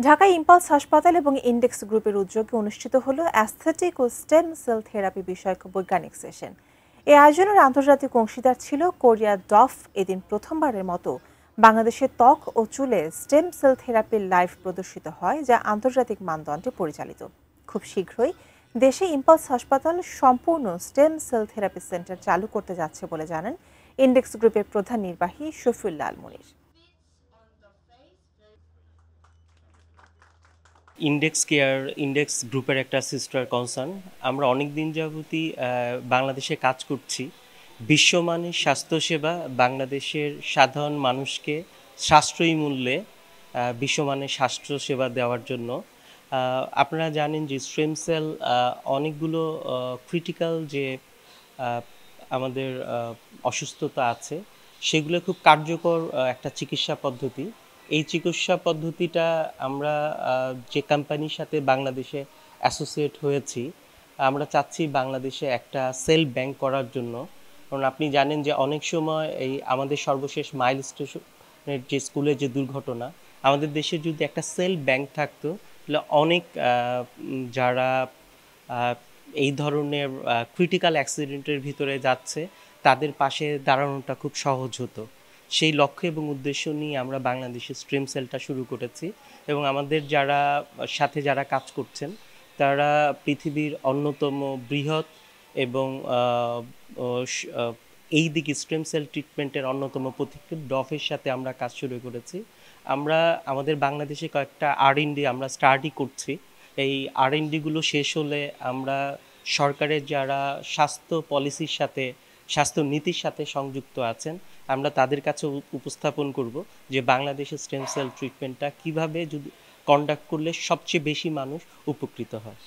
ঢাকায় ইম্পালস হাসপাতাল এবং ইন্ডেক্স গ্রুপের উদ্যোগে অনুষ্ঠিত হলো অ্যাস্থেটিক ও স্টেম সেল থেরাপি বিষয়ক বৈজ্ঞানিক সেশন। এই আয়োজনের আন্তর্জাতিক অংশীদার ছিল কোরিয়া ডফ। এদিন প্রথমবারের মতো বাংলাদেশের ত্বক ও চুলে স্টেম সেল থেরাপির লাইভ প্রদর্শিত হয়, যা আন্তর্জাতিক মানদণ্ডে পরিচালিত। খুব শীঘ্রই দেশে ইম্পালস হাসপাতাল সম্পূর্ণ স্টেম সেল থেরাপি সেন্টার চালু করতে যাচ্ছে বলে জানান ইন্ডেক্স গ্রুপের প্রধান নির্বাহী শফিউল্লাহ আল মুনির। ইন্ডেক্স গ্রুপের একটা সিস্টার কনসার্ন। আমরা অনেক দিন যাবতই বাংলাদেশে কাজ করছি বিশ্বমানের স্বাস্থ্যসেবা বাংলাদেশের সাধারণ মানুষকে সাশ্রয়ী মূল্যে বিশ্বমানের স্বাস্থ্যসেবা দেওয়ার জন্য। আপনারা জানেন যে স্টেম সেল অনেকগুলো ক্রিটিক্যাল যে আমাদের অসুস্থতা আছে সেগুলো খুব কার্যকর একটা চিকিৎসা পদ্ধতি। এই চিকিৎসা পদ্ধতিটা আমরা যে কোম্পানির সাথে বাংলাদেশে অ্যাসোসিয়েট হয়েছি, আমরা চাচ্ছি বাংলাদেশে একটা সেল ব্যাংক করার জন্য। কারণ আপনি জানেন যে অনেক সময় এই আমাদের সর্বশেষ মাইল স্টেশনের যে স্কুলের যে দুর্ঘটনা, আমাদের দেশে যদি একটা সেল ব্যাংক থাকতো তাহলে অনেক যারা এই ধরনের ক্রিটিক্যাল অ্যাক্সিডেন্টের ভিতরে যাচ্ছে তাদের পাশে দাঁড়ানোটা খুব সহজ হতো। সেই লক্ষ্য এবং উদ্দেশ্য নিয়ে আমরা বাংলাদেশে স্ট্রিম সেলটা শুরু করেছি এবং আমাদের যারা কাজ করছেন তারা পৃথিবীর অন্যতম বৃহৎ এবং এই দিকে স্টেম সেল ট্রিটমেন্টের অন্যতম প্রতিষ্ঠান ডফের সাথে আমরা কাজ শুরু করেছি। আমরা আমাদের বাংলাদেশে কয়েকটা R&D আমরা স্টার্টই করছি। এই R&Dগুলো শেষ হলে আমরা সরকারের যারা স্বাস্থ্য পলিসির সাথে স্বাস্থ্য নীতির সাথে সংযুক্ত আছেন আমরা তাদের কাছে উপস্থাপন করব যে বাংলাদেশের স্টেম সেল ট্রিটমেন্টটা কীভাবে যদি কন্ডাক্ট করলে সবচেয়ে বেশি মানুষ উপকৃত হয়।